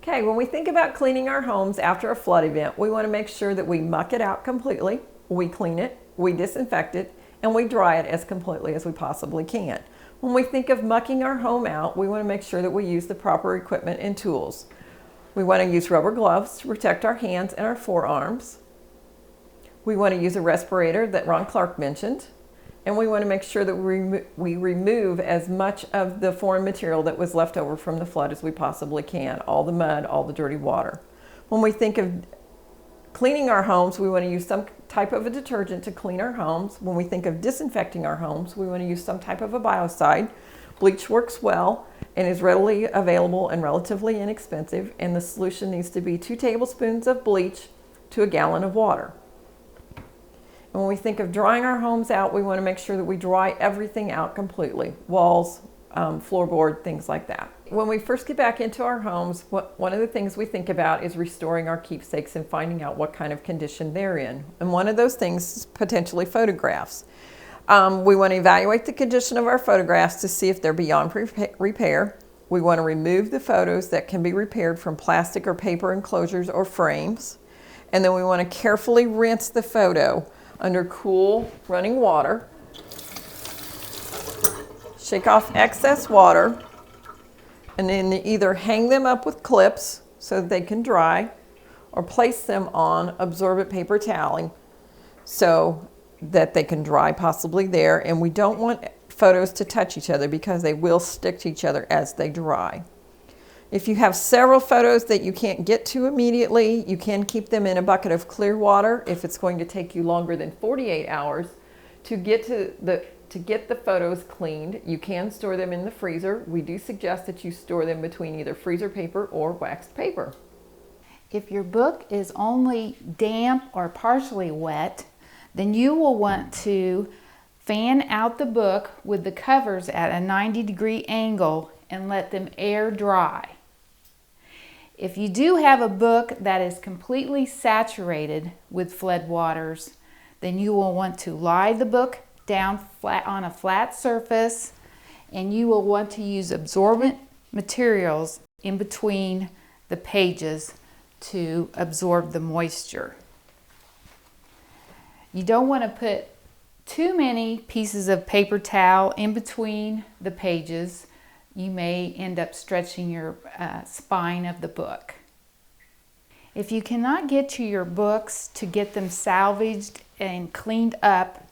Okay, when we think about cleaning our homes after a flood event, we want to make sure that we muck it out completely, we clean it, we disinfect it, and we dry it as completely as we possibly can. When we think of mucking our home out, we want to make sure that we use the proper equipment and tools. We want to use rubber gloves to protect our hands and our forearms. We want to use a respirator that Ron Clark mentioned. And we want to make sure that we remove as much of the foreign material that was left over from the flood as we possibly can, all the mud, all the dirty water. When we think of cleaning our homes, we want to use some type of a detergent to clean our homes. When we think of disinfecting our homes, we want to use some type of a biocide. Bleach works well and is readily available and relatively inexpensive, and the solution needs to be 2 tablespoons of bleach to a gallon of water. And when we think of drying our homes out, we want to make sure that we dry everything out completely. Walls, floorboard, things like that. When we first get back into our homes, one of the things we think about is restoring our keepsakes and finding out what kind of condition they're in. And one of those things is potentially photographs. We want to evaluate the condition of our photographs to see if they're beyond repair. We want to remove the photos that can be repaired from plastic or paper enclosures or frames. And then we want to carefully rinse the photo under cool running water. Shake off excess water, and then either hang them up with clips so that they can dry, or place them on absorbent paper toweling so that they can dry possibly there. And we don't want photos to touch each other because they will stick to each other as they dry. If you have several photos that you can't get to immediately, you can keep them in a bucket of clear water if it's going to take you longer than 48 hours to get the photos cleaned. You can store them in the freezer. We do suggest that you store them between either freezer paper or waxed paper. If your book is only damp or partially wet, then you will want to fan out the book with the covers at a 90-degree angle and let them air dry. If you do have a book that is completely saturated with flood waters, then you will want to lie the book down flat on a flat surface, and you will want to use absorbent materials in between the pages to absorb the moisture. You don't want to put too many pieces of paper towel in between the pages. You may end up stretching your spine of the book. If you cannot get to your books to get them salvaged and cleaned up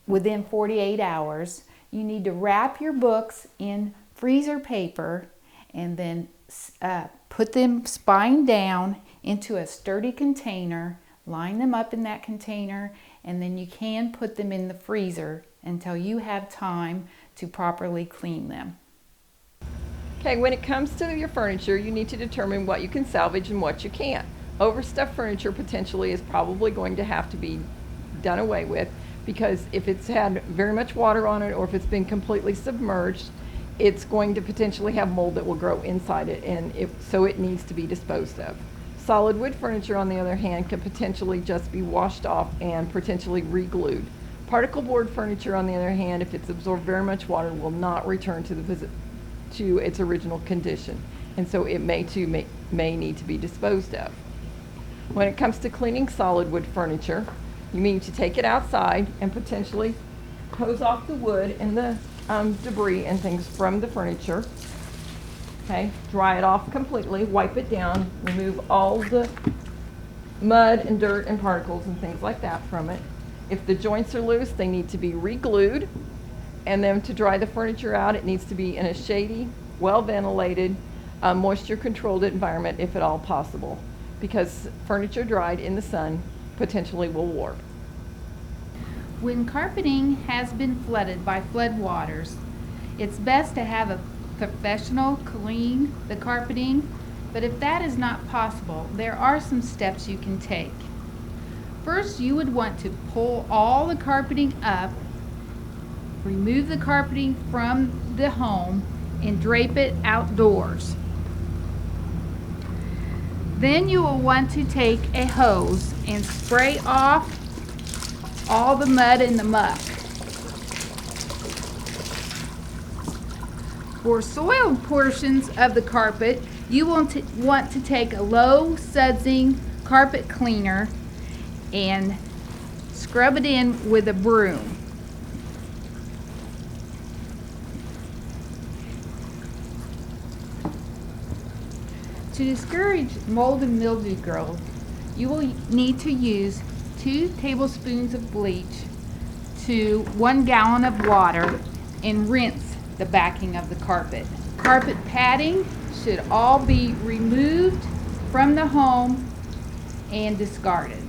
within 48 hours, you need to wrap your books in freezer paper and then put them spine down into a sturdy container, line them up in that container, and then you can put them in the freezer until you have time to properly clean them. Okay, when it comes to your furniture, you need to determine what you can salvage and what you can't. Overstuffed furniture potentially is probably going to have to be done away with, because if it's had very much water on it or if it's been completely submerged, it's going to potentially have mold that will grow inside it, and so it needs to be disposed of. Solid wood furniture, on the other hand, can potentially just be washed off and potentially re-glued. Particle board furniture, on the other hand, if it's absorbed very much water, will not return to its original condition, and so it may need to be disposed of. When it comes to cleaning solid wood furniture, you need to take it outside and potentially hose off the wood and the debris and things from the furniture. Okay, dry it off completely, wipe it down, remove all the mud and dirt and particles and things like that from it. If the joints are loose, they need to be re-glued. And then to dry the furniture out, it needs to be in a shady, well-ventilated, moisture-controlled environment if at all possible, because furniture dried in the sun potentially will warp. When carpeting has been flooded by flood waters, it's best to have a professional clean the carpeting, but if that is not possible, there are some steps you can take. First, you would want to pull all the carpeting up, remove the carpeting from the home, and drape it outdoors. Then you will want to take a hose and spray off all the mud and the muck. For soiled portions of the carpet, You will want to take a low sudsing carpet cleaner and scrub it in with a broom. To discourage mold and mildew growth, you will need to use 2 tablespoons of bleach to 1 gallon of water and rinse the backing of the carpet. Carpet padding should all be removed from the home and discarded.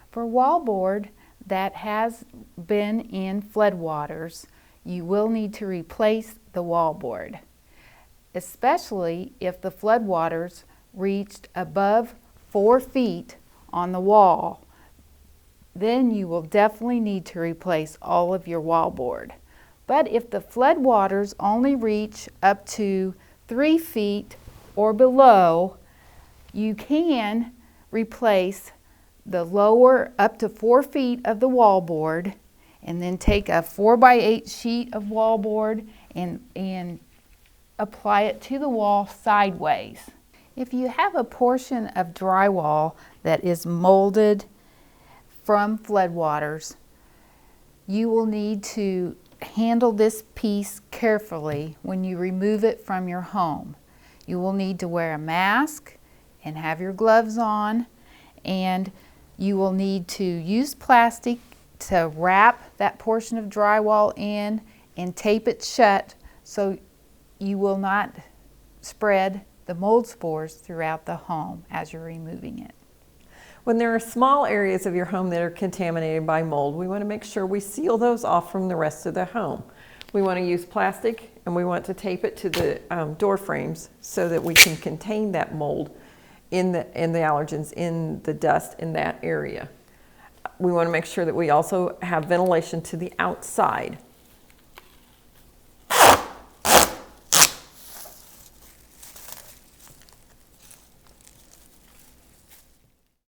For wallboard that has been in floodwaters, you will need to replace the wallboard, especially if the floodwaters reached above 4 feet on the wall. Then you will definitely need to replace all of your wallboard. But if the floodwaters only reach up to 3 feet or below, you can replace the lower up to 4 feet of the wallboard and then take a 4x8 sheet of wallboard and apply it to the wall sideways. If you have a portion of drywall that is molded from floodwaters, you will need to handle this piece carefully when you remove it from your home. You will need to wear a mask and have your gloves on, and you will need to use plastic to wrap that portion of drywall in and tape it shut so you will not spread the mold spores throughout the home as you're removing it. When there are small areas of your home that are contaminated by mold, we want to make sure we seal those off from the rest of the home. We want to use plastic and we want to tape it to the door frames so that we can contain that mold in the allergens, in the dust in that area. We want to make sure that we also have ventilation to the outside